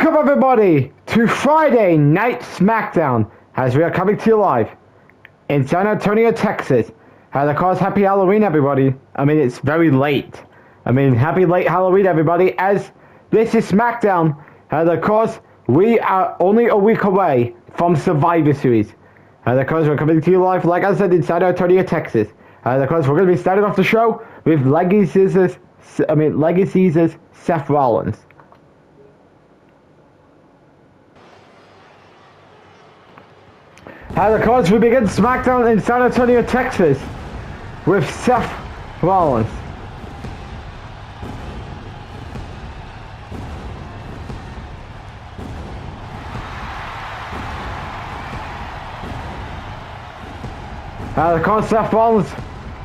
Welcome everybody to Friday Night Smackdown as we are coming to you live in San Antonio, Texas. Of course, happy Halloween everybody. I mean, it's very late. Happy late Halloween everybody, as this is Smackdown. And of course, we are only a week away from Survivor Series. And of course, we're coming to you live, like I said, in San Antonio, Texas. And of course, we're going to be starting off the show with Legacy's Seth Rollins. And of course, we begin SmackDown in San Antonio, Texas, with Seth Rollins. And of course, Seth Rollins,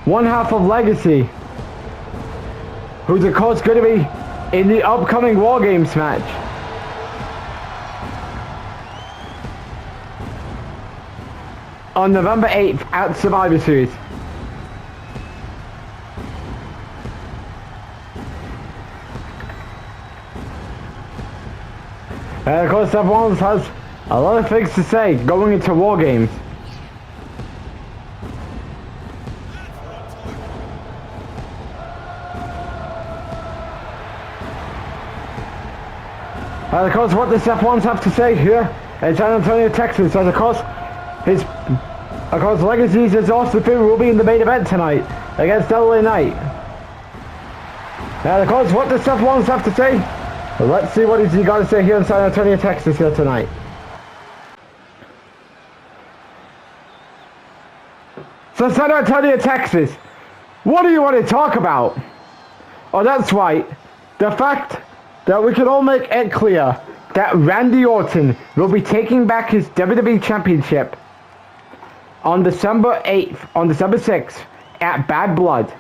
one half of Legacy, who's of course going to be in the upcoming War Games match. On November 8th at Survivor Series. And of course, Seth Rollins has a lot of things to say going into War Games. And of course, what does Seth Rollins have to say here in San Antonio, Texas? And of course, Legacy's Austin Theory will be in the main event tonight against LA Knight. And of course, what does Seth Rollins have to say? Well, let's see what he's got to say here in San Antonio, Texas here tonight. So San Antonio, Texas, what do you want to talk about? Oh, that's right. The fact that we can all make it clear that Randy Orton will be taking back his WWE Championship on December 6th at Bad Blood.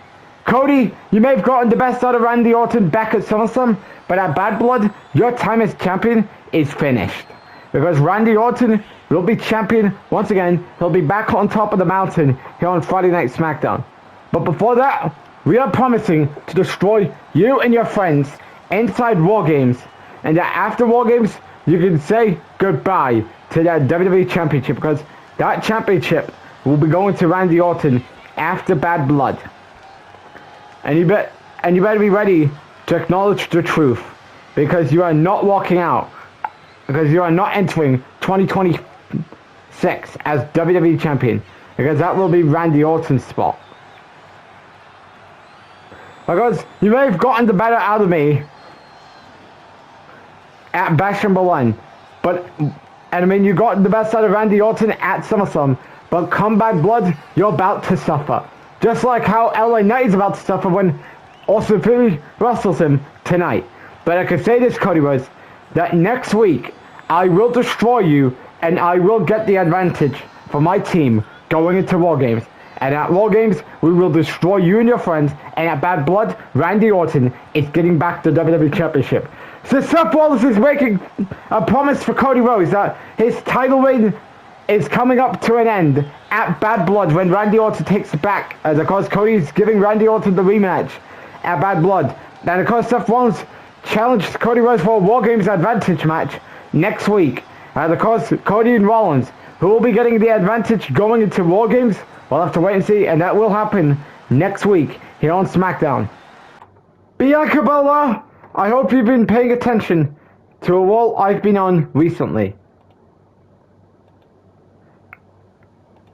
Cody, you may have gotten the best out of Randy Orton back at SummerSlam, but at Bad Blood, your time as champion is finished. Because Randy Orton will be champion once again. He'll be back on top of the mountain here on Friday Night SmackDown. But before that, we are promising to destroy you and your friends inside War Games, and that after War Games, you can say goodbye to that WWE Championship, because that championship will be going to Randy Orton after Bad Blood. And you better be ready to acknowledge the truth, because you are not walking out, because you are not entering 2026 as WWE Champion, because that will be Randy Orton's spot. Because you may have gotten the better out of me at Bash & Berlin, you got the best out of Randy Orton at SummerSlam, but come Bad Blood, you're about to suffer. Just like how LA Knight is about to suffer when Austin Theory wrestles him tonight. But I can say this, Cody Rhodes, that next week, I will destroy you, and I will get the advantage for my team going into War Games. And at War Games, we will destroy you and your friends, and at Bad Blood, Randy Orton is getting back the WWE Championship. So Seth Rollins is making a promise for Cody Rhodes that his title reign is coming up to an end at Bad Blood when Randy Orton takes it back. As of course, Cody is giving Randy Orton the rematch at Bad Blood. And of course, Seth Rollins challenged Cody Rhodes for a War Games advantage match next week. And of course, Cody and Rollins, who will be getting the advantage going into War Games, we'll have to wait and see. And that will happen next week here on SmackDown. Bianca Belair, I hope you've been paying attention to a wall I've been on recently.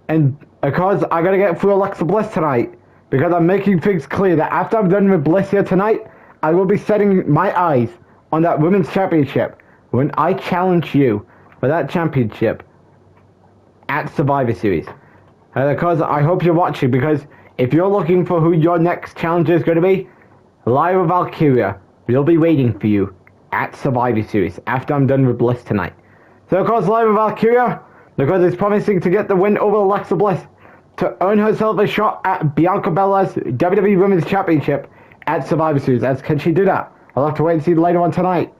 And of course, I gotta get through Alexa Bliss tonight, because I'm making things clear that after I'm done with Bliss here tonight, I will be setting my eyes on that Women's Championship when I challenge you for that championship at Survivor Series. And of course, I hope you're watching, because if you're looking for who your next challenger is going to be, Lyra Valkyria will be waiting for you at Survivor Series after I'm done with Bliss tonight. So of course, Lyra Valkyria, because it's promising to get the win over Alexa Bliss to earn herself a shot at Bianca Belair's WWE Women's Championship at Survivor Series. Can she do that? I'll have to wait and see later on tonight.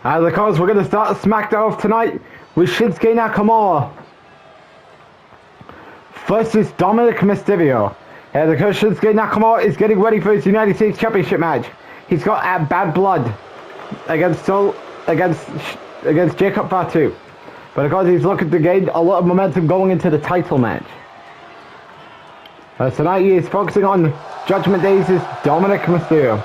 Of course, we're going to start SmackDown tonight with Shinsuke Nakamura versus Dominic Mysterio. Of course, Shinsuke Nakamura is getting ready for his United States Championship match he's got bad blood against Jacob Fatu. But of course he's looking to gain a lot of momentum going into the title match. Tonight he is focusing on Judgment Days' Dominic Mysterio.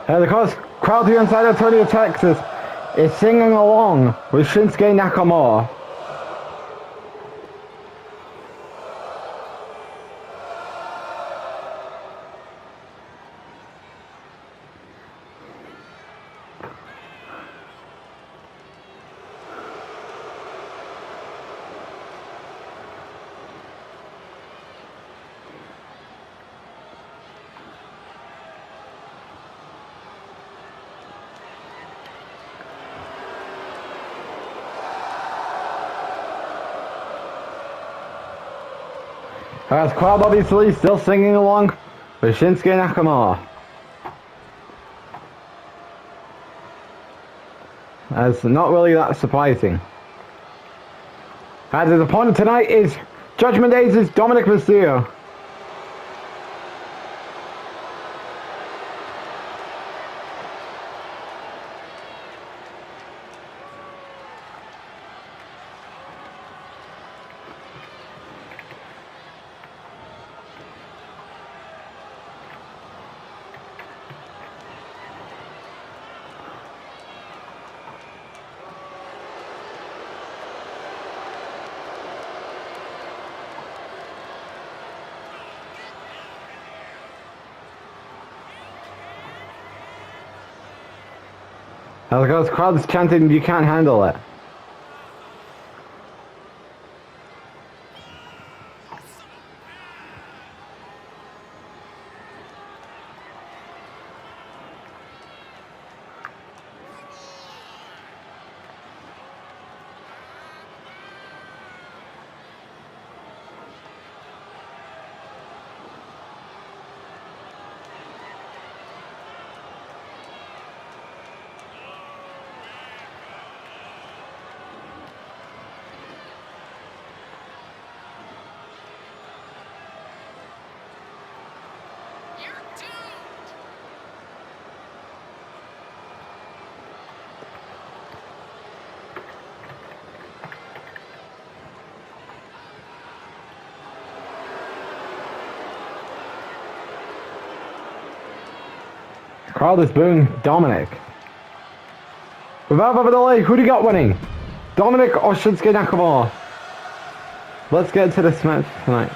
And of course, crowd here inside Antonio, Texas is singing along with Shinsuke Nakamura. As crowd obviously still singing along with Shinsuke Nakamura. That's not really that surprising. As his opponent tonight is Judgment Days' Dominic Mysterio. As the crowd's chanting, "You can't handle it." Crowd is booing Dominic. Without further delay, who do you got winning? Dominic or Shinsuke Nakamura? Let's get to this match tonight.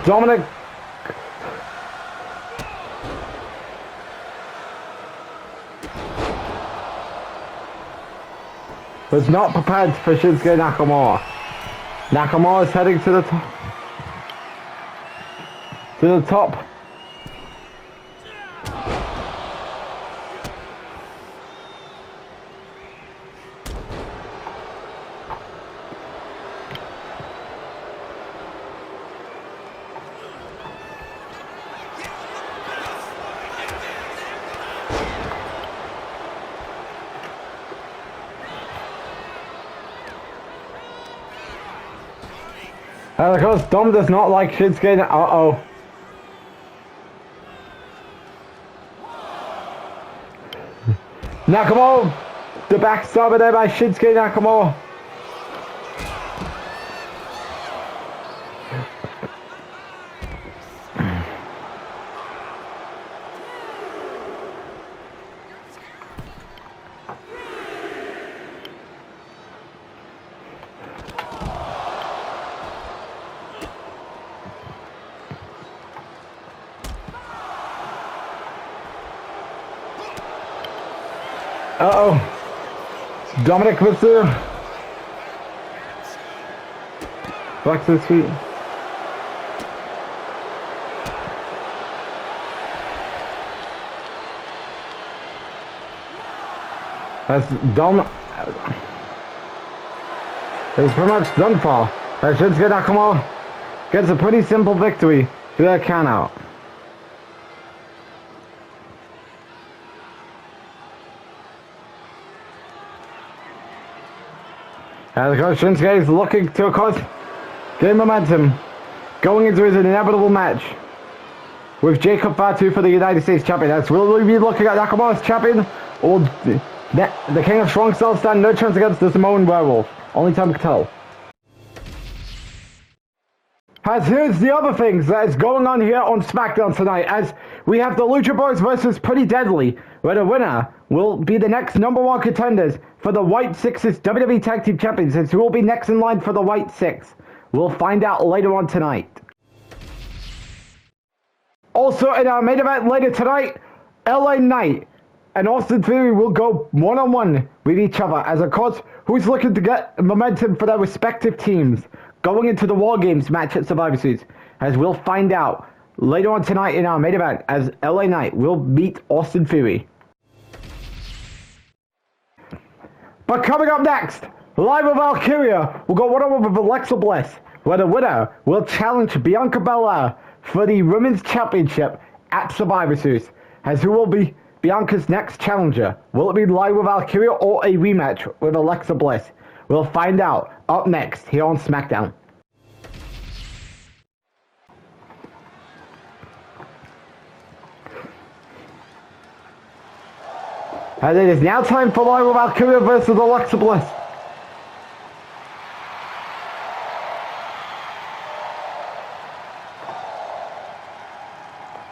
Dominic was not prepared for Shinsuke Nakamura. Nakamura is heading to the top. And of course, Dom does not like Shinsuke. Uh-oh. Nakamura, the backstabber there by Shinsuke Nakamura. Uh-oh. Dominic Mysterio. Back to his feet. That's done. It's pretty much done for. Shinsuke Nakamura gets a pretty simple victory through that count out. As of course, Shinsuke is looking to, of course, gain momentum going into his inevitable match with Jacob Fatu for the United States Champion. As will we be looking at Nakamura as champion, or the King of Strong Style stand no chance against the Samoan Werewolf? Only time to tell. As here's the other things that is going on here on SmackDown tonight, as we have the Lucha Bros versus Pretty Deadly, where the winner will be the next #1 contenders for the White Six's WWE Tag Team Champions. Who will be next in line for the White Six? We'll find out later on tonight. Also in our main event later tonight, LA Knight and Austin Theory will go one-on-one with each other, as of course, who's looking to get momentum for their respective teams going into the War Games match at Survivor Series, as we'll find out later on tonight in our main event, as LA Knight will meet Austin Theory. But coming up next, live with Valkyria, we'll go one-on-one with Alexa Bliss, where the winner will challenge Bianca Belair for the Women's Championship at Survivor Series, as who will be Bianca's next challenger? Will it be live with Valkyria or a rematch with Alexa Bliss? We'll find out up next here on SmackDown. And it is now time for live with Valkyria versus Alexa Bliss.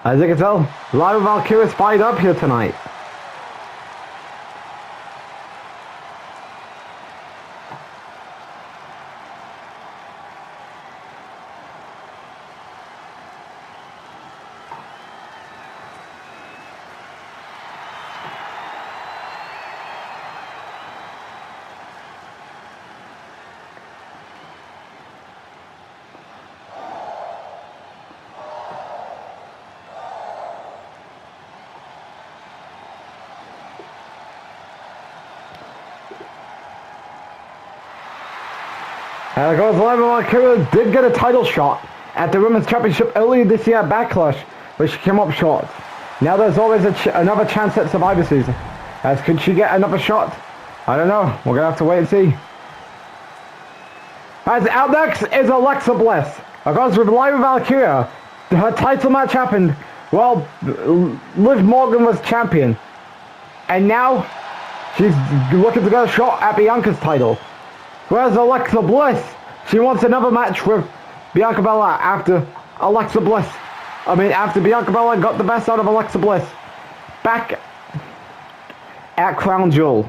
As you can tell, live with Valkyria is fired up here tonight. And of course, live with Valkyria did get a title shot at the Women's Championship earlier this year at Backlash, which came up short. Now there's always another chance at Survivor Series. As could she get another shot? I don't know. We're going to have to wait and see. As out next is Alexa Bliss. Of course, with live with Valkyria, her title match happened while Liv Morgan was champion. And now she's looking to get a shot at Bianca's title. Whereas Alexa Bliss, she wants another match with Bianca Belair after Bianca Belair got the best out of Alexa Bliss back at Crown Jewel.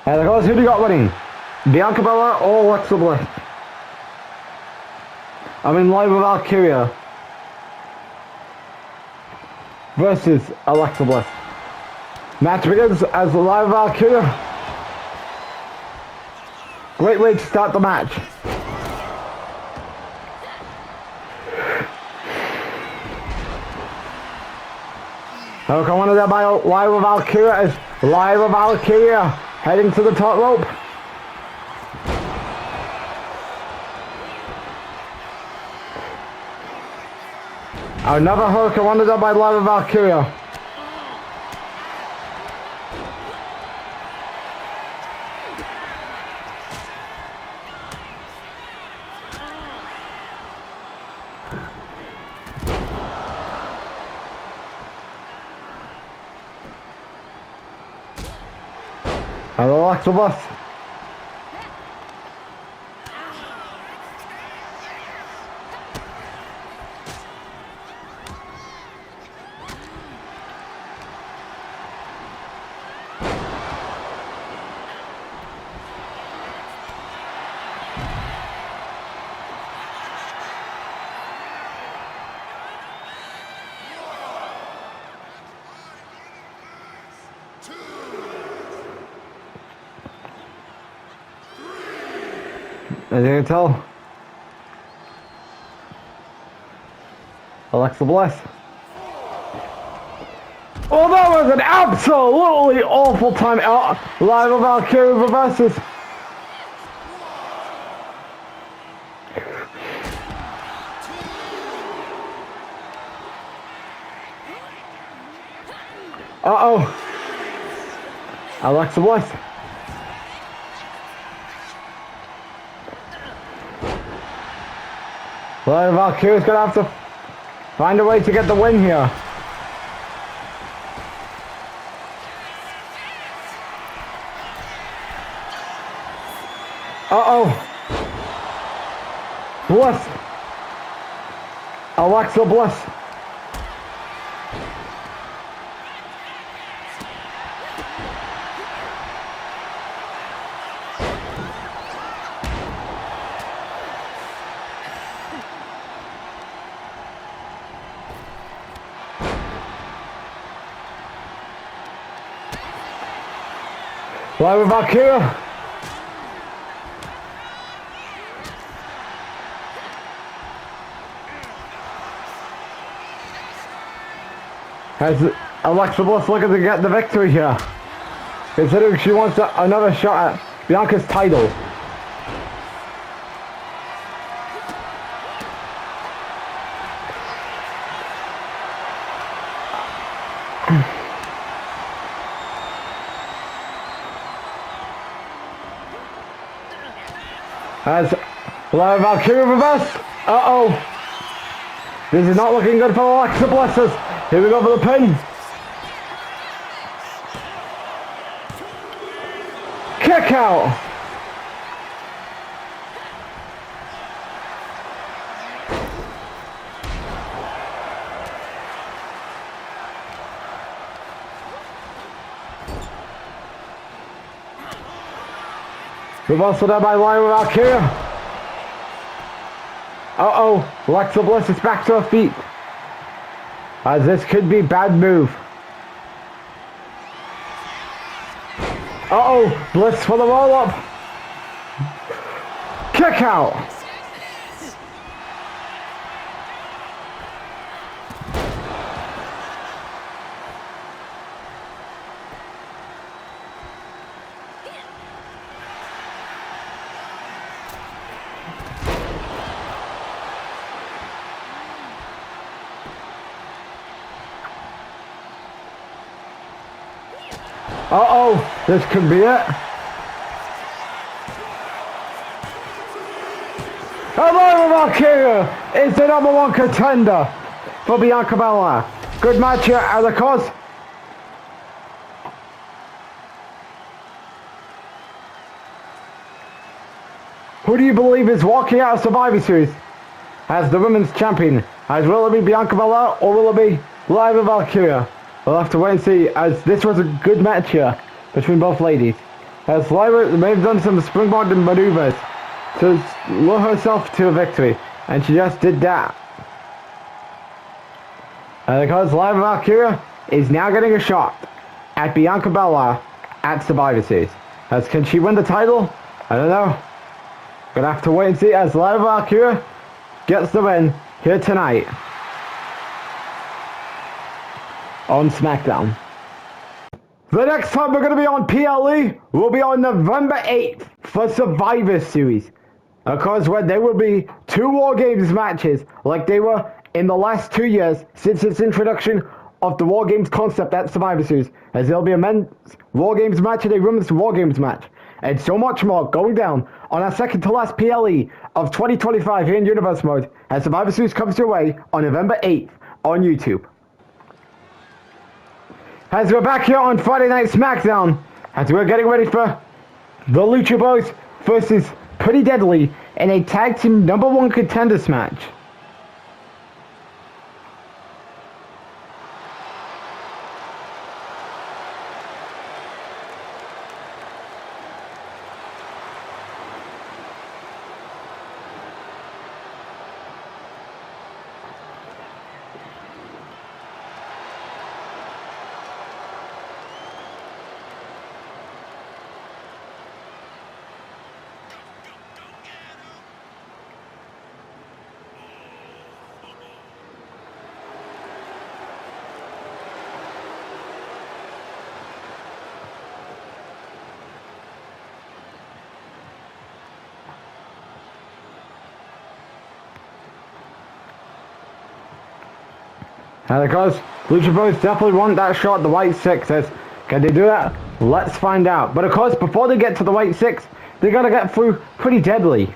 And of course, who do you got winning? Bianca Belair or Alexa Bliss? Live with Valkyria versus Alexa Bliss. Match begins as live with Valkyria. Great way to start the match. So come on to that by live with Valkyria is live with Valkyria. Heading to the top rope. Another Hurricane Wonder done by Live with Valkyria. And Alexa Bliss. As you can tell, Alexa Bliss. Oh, that was an absolutely awful time out. Live of Valkyrie reverses. Uh-oh. Alexa Bliss. Live Valkyrie's gonna have to find a way to get the win here. Uh-oh. Bliss. Alexa Bliss. Live with Valkyrie. As Alexa Bliss looking to get the victory here, considering she wants another shot at Bianca's title. As Live Valkyrie reverse. Uh-oh. This is not looking good for Alexa Bliss. Here we go for the pin. Kick out. Reversal there by Live Valkyrie. Uh-oh. Alexa Bliss is back to her feet. As this could be bad move. Uh-oh, Bliss for the roll-up. Kick out. Uh-oh, this could be it. Hello, Valkyrie is the #1 contender for Bianca Belair. Good match here at the cause. Who do you believe is walking out of Survivor Series as the women's champion? As will it be Bianca Belair or will it be Live Valkyrie? We'll have to wait and see, as this was a good match here between both ladies. As Lyra may have done some springboard maneuvers to lure herself to a victory, and she just did that. And because Lyra Valkyrie is now getting a shot at Bianca Belair at Survivor Series. As can she win the title? I don't know. Gonna have to wait and see as Lyra Valkyrie gets the win here tonight on Smackdown. The next time we're going to be on PLE will be on November 8th for Survivor Series. Of course, where there will be 2 War Games matches like they were in the last 2 years since its introduction of the War Games concept at Survivor Series. As there'll be a men's War Games match and a women's War Games match. And so much more going down on our second to last PLE of 2025 here in Universe Mode as Survivor Series comes your way on November 8th on YouTube. As we're back here on Friday Night Smackdown, as we're getting ready for the Lucha Bros versus Pretty Deadly in a tag team #1 contenders match. And of course, Lucha Bros definitely want that shot at the white sixes. Can they do that? Let's find out. But of course, before they get to the white six, they gotta get through Pretty Deadly.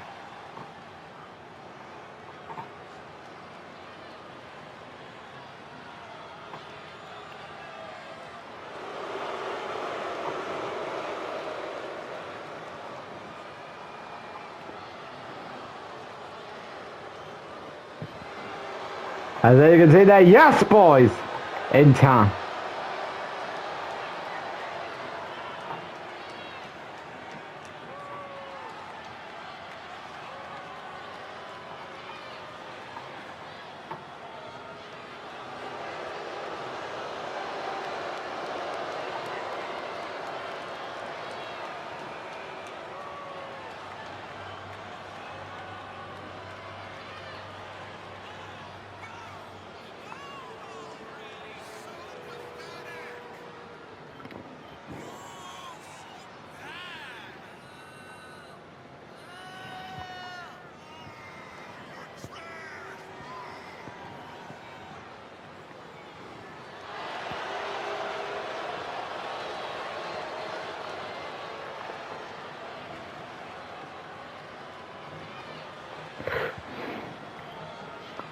As you can see there, yes boys, in time.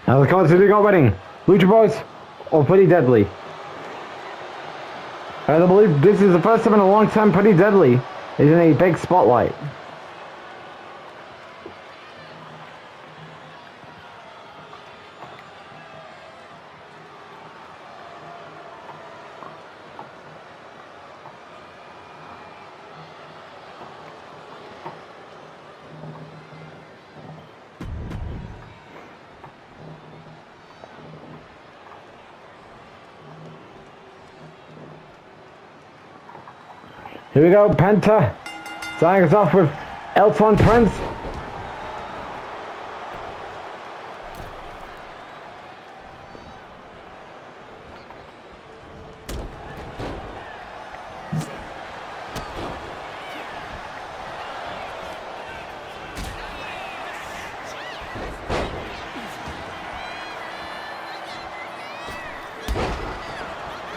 Now the cards who got winning, Lucha Bros or Pretty Deadly. And I believe this is the first time in a long time Pretty Deadly is in a big spotlight. Here we go, Penta, starting us off with Elton Prince.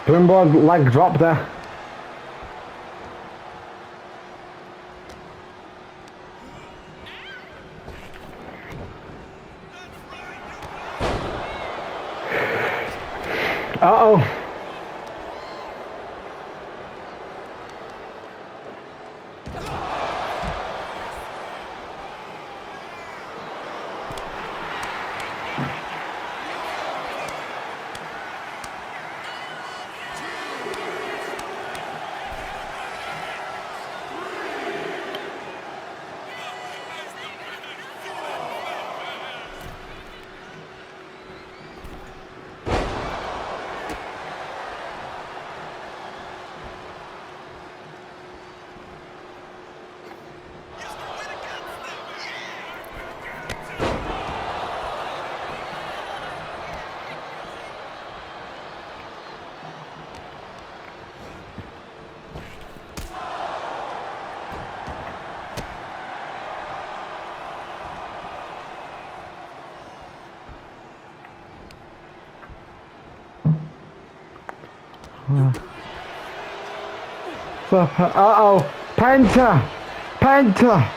Twinboard leg drop there. Uh-oh. Uh-oh, Penta! Penta!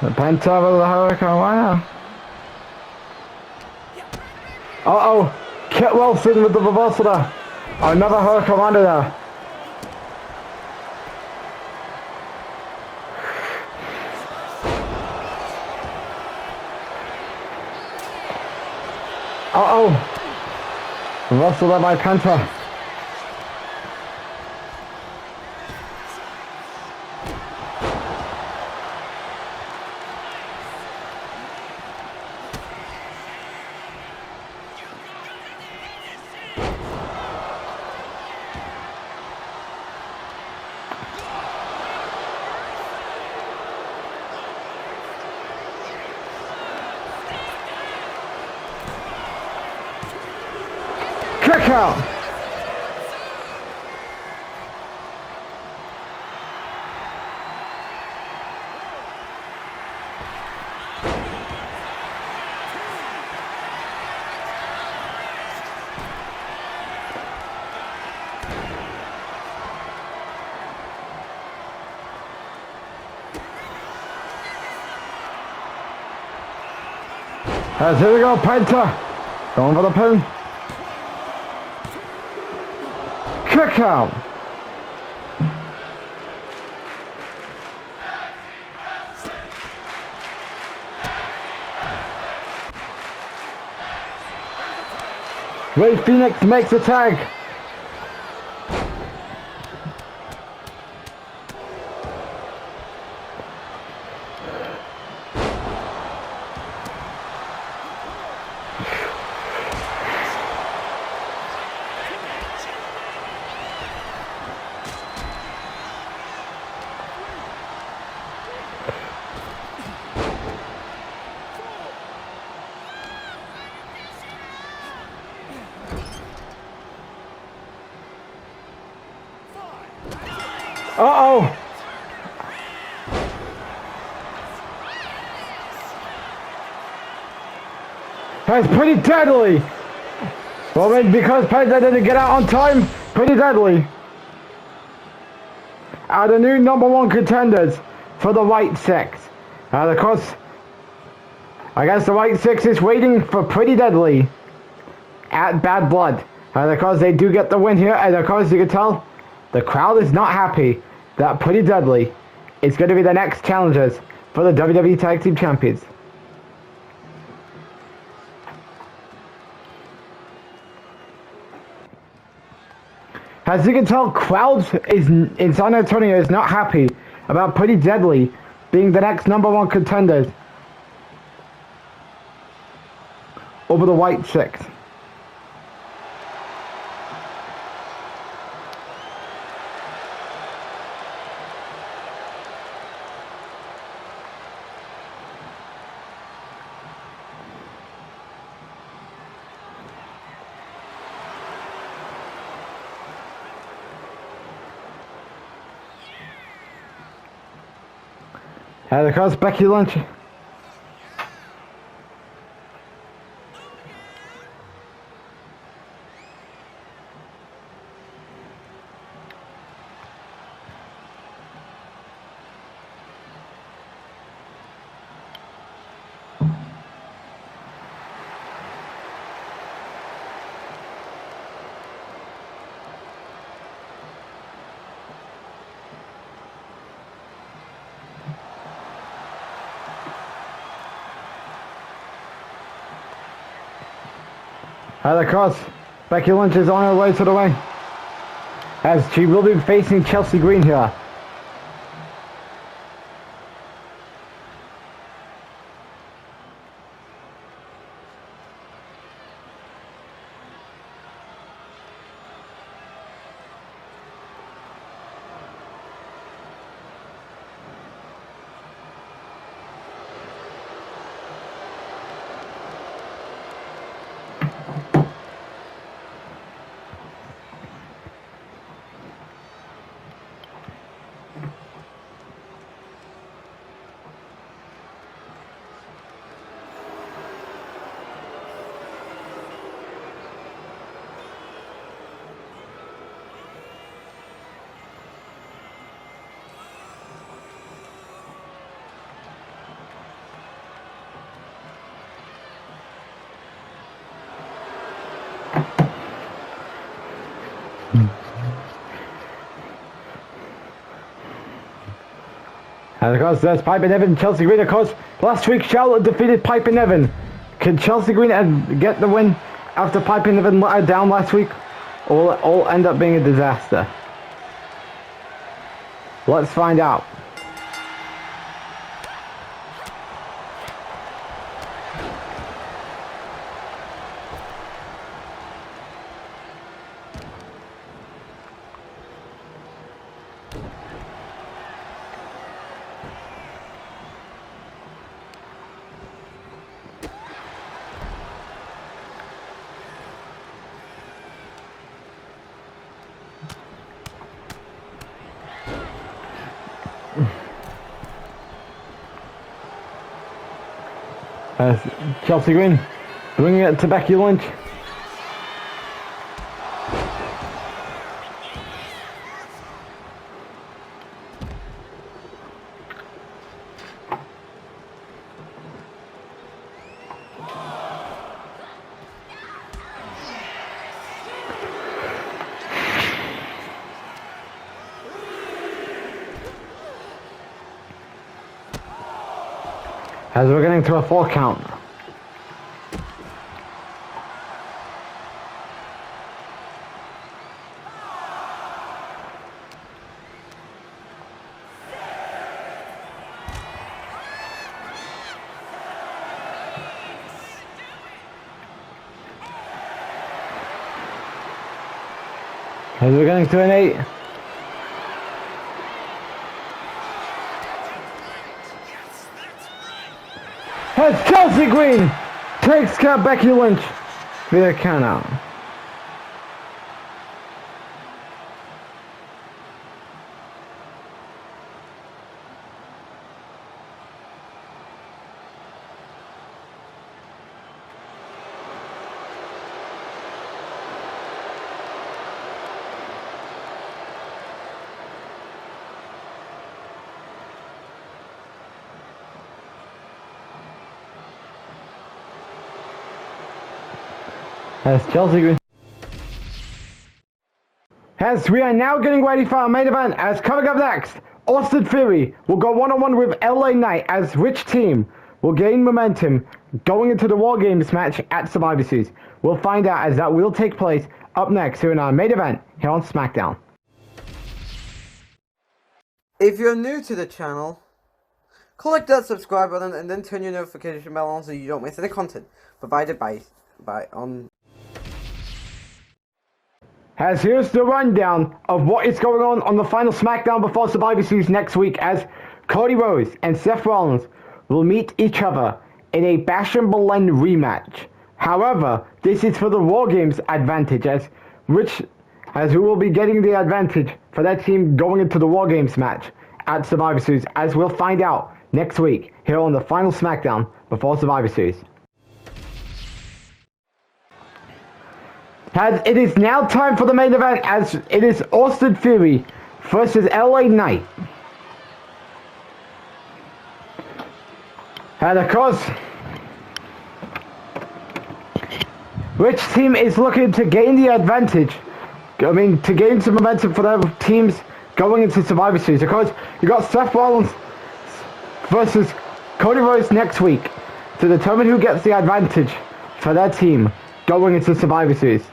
The Penta with the Hurricane, why not? Uh-oh, Kit Wilson with the reversal there. Another Hurricane Rana there. Uh-oh, reversal there by Penta. Kick out! As here we go, Penta. Going for the pin. Kick out. Ray Phoenix makes a tag. Uh-oh! That's pretty deadly! Well, because Penta didn't get out on time, pretty deadly. Are the new #1 contenders for the White Six. Of course, I guess the White Six is waiting for Pretty Deadly at Bad Blood. And of course, they do get the win here, and of course, you can tell the crowd is not happy that Pretty Deadly is going to be the next challengers for the WWE Tag Team Champions. As you can tell, crowds in San Antonio is not happy about Pretty Deadly being the next #1 contenders over the White Six. And of course, Becky Lynch. And of course, Becky Lynch is on her way to the ring, as she will be facing Chelsea Green here. And of course, there's Piper Niven and Chelsea Green. Of course, last week Charlotte defeated Piper Niven. Can Chelsea Green get the win after Piper Niven let her down last week? Or will it all end up being a disaster? Let's find out. Chelsea Green bringing it to Becky Lynch. As we're getting to a 4 count. As we're getting to an 8. As Chelsea Green takes care of Becky Lynch with a count out. As Chelsea Green. As we are now getting ready for our main event, as coming up next, Austin Theory will go one-on-one with LA Knight, as which team will gain momentum going into the War Games match at Survivor Series. We'll find out, as that will take place up next here in our main event here on Smackdown. If you're new to the channel, click that subscribe button and then turn your notification bell on so you don't miss any content provided by As here's the rundown of what is going on the final Smackdown before Survivor Series next week, as Cody Rhodes and Seth Rollins will meet each other in a Bash and Blend rematch. However, this is for the War Games advantage, as who will be getting the advantage for that team going into the War Games match at Survivor Series, as we'll find out next week here on the final Smackdown before Survivor Series. As it is now time for the main event, as it is Austin Theory versus LA Knight. And of course, which team is looking to gain the advantage? To gain some momentum for their teams going into Survivor Series. Of course, you got Seth Rollins versus Cody Rhodes next week to determine who gets the advantage for their team going into Survivor Series.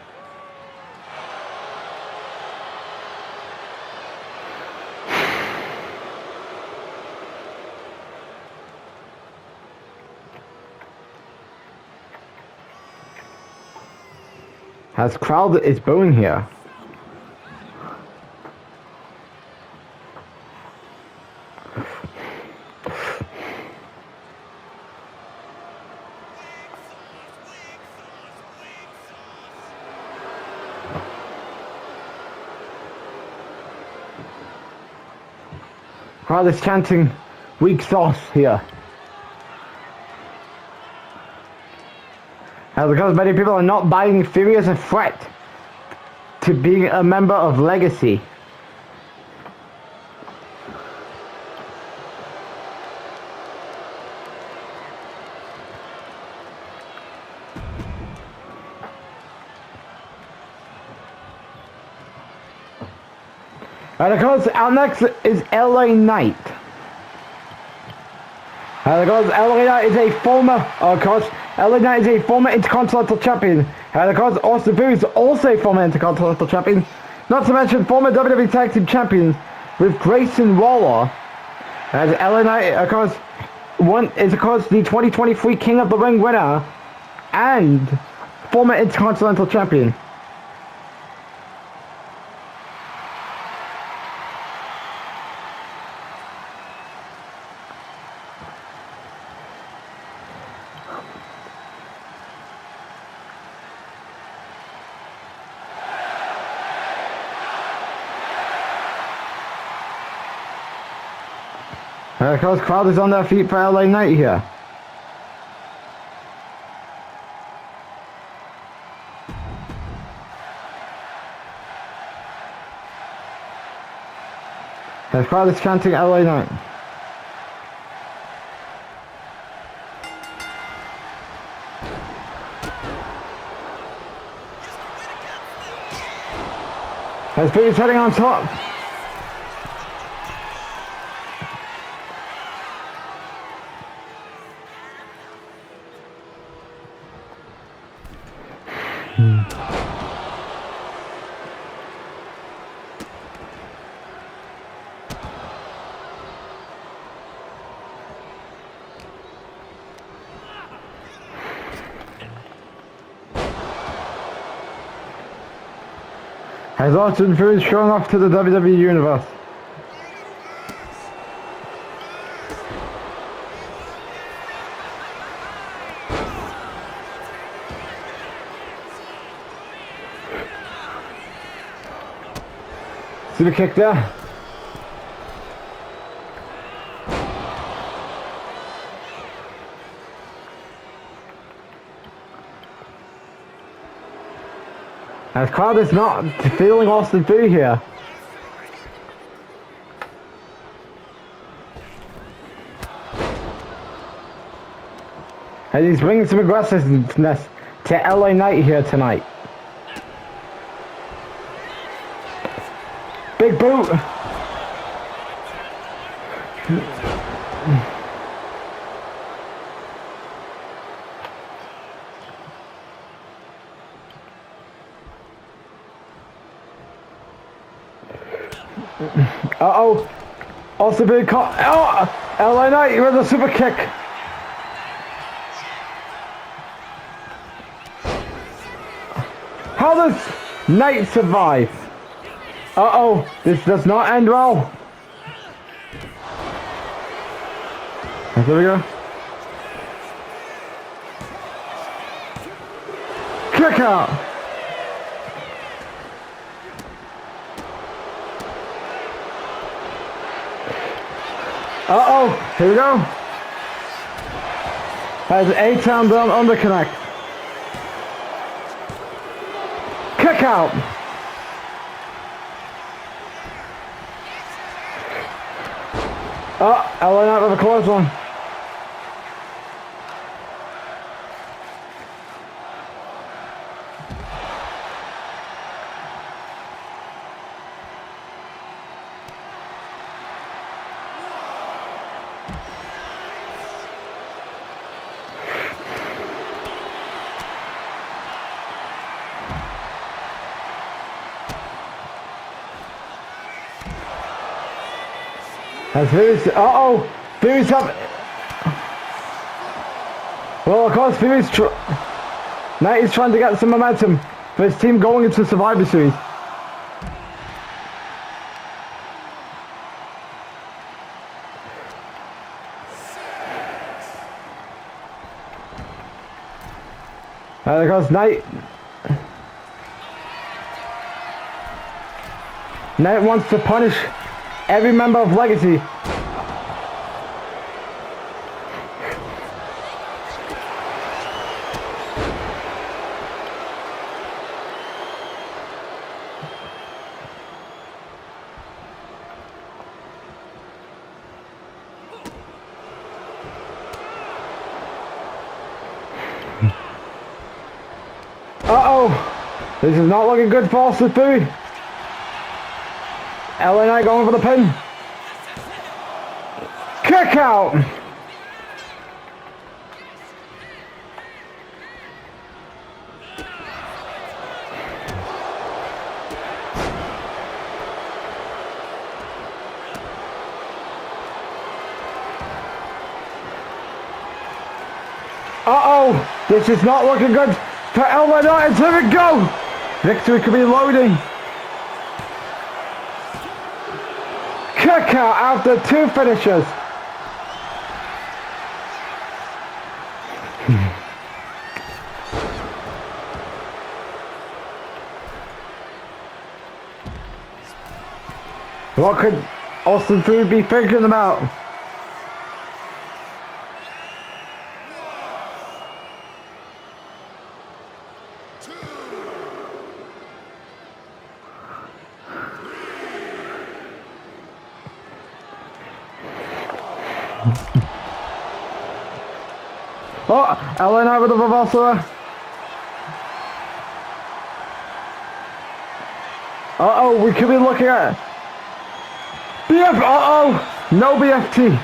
As crowd is booing here. Crowd is chanting weak sauce here. Because many people are not buying Theory as a threat to being a member of Legacy. And of course, our next is LA Knight. And of course, LA Knight is a former, LA Knight is a former Intercontinental Champion. And of course, Austin Theory is also a former Intercontinental Champion. Not to mention former WWE Tag Team Champions with Grayson Waller. As LA Knight, of course, is the 2023 King of the Ring winner and former Intercontinental Champion. Of course, crowd is on their feet for LA Knight here. The crowd is chanting LA Knight. As Peter's heading on top. Has Austin Fury shown off to the WWE Universe? Super kick there. As crowd is not feeling Austin Fury here. And he's bringing some aggressiveness to LA Knight here tonight. Big boot. Uh-oh. Austin Fury caught. Oh! LA Knight with a super kick. How does Knight survive? Uh-oh. This does not end well. There we go. Kick out. Uh-oh, here we go. Has A-Town down under connect. Kick out. Oh, LA Knight with a close one. As Fury's, uh-oh, Fury's up. Well, of course, Knight is trying to get some momentum for his team going into Survivor Series. And of course, Knight wants to punish every member of Legacy. Uh-oh. This is not looking good for Austin Fury. LA Knight going for the pin. Kick out. Uh-oh. This is not looking good for LA Knight. Here we go. Victory could be loading. Kick out after two finishes. What could Austin Fury be thinking about? Oh, LA Knight with the reversal. Uh-oh, we could be looking at BF. Uh-oh, no BFT.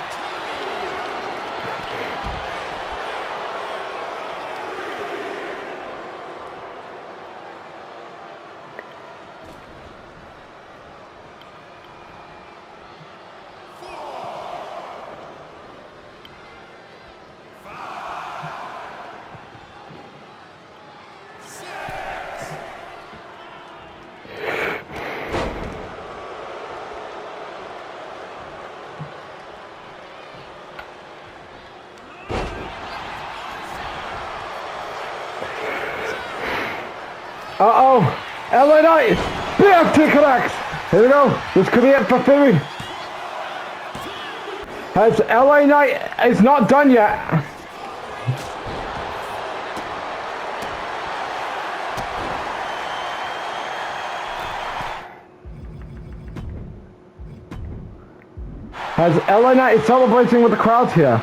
Uh-oh. LA Knight. BFT connects. Here we go. This could be it for Fury. As LA Knight is not done yet. As LA Knight is celebrating with the crowd here.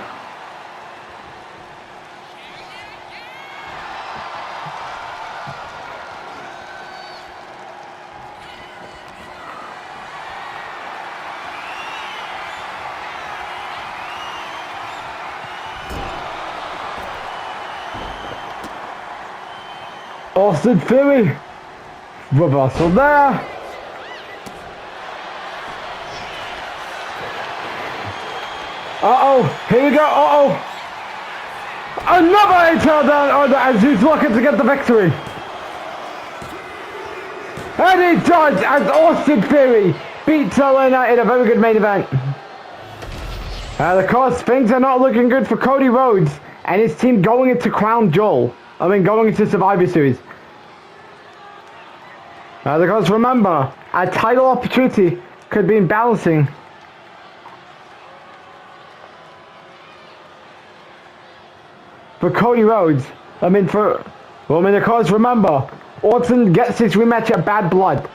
Austin Fury. Reversal there. Uh-oh, here we go, uh-oh. Another tail down as he's looking to get the victory. And he does as Austin Fury beats LA Knight in a very good main event. Of course, things are not looking good for Cody Rhodes and his team going into going into Survivor Series. Because remember, a title opportunity could be balancing. For Cody Rhodes, because remember, Orton gets his rematch at Bad Blood.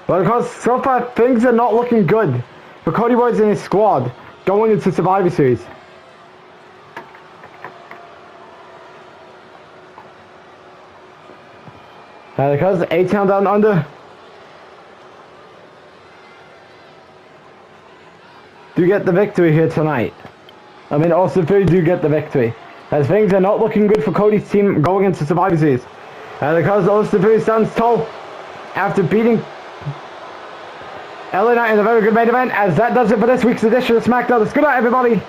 But because so far things are not looking good for Cody Rhodes and his squad going into Survivor Series. Because A-Town Down Under do get the victory here tonight. Austin Fury do get the victory. As things are not looking good for Cody's team going into Survivor Series. Because Austin Fury stands tall after beating LA Knight in a very good main event. As that does it for this week's edition of Smackdown. Good night, everybody.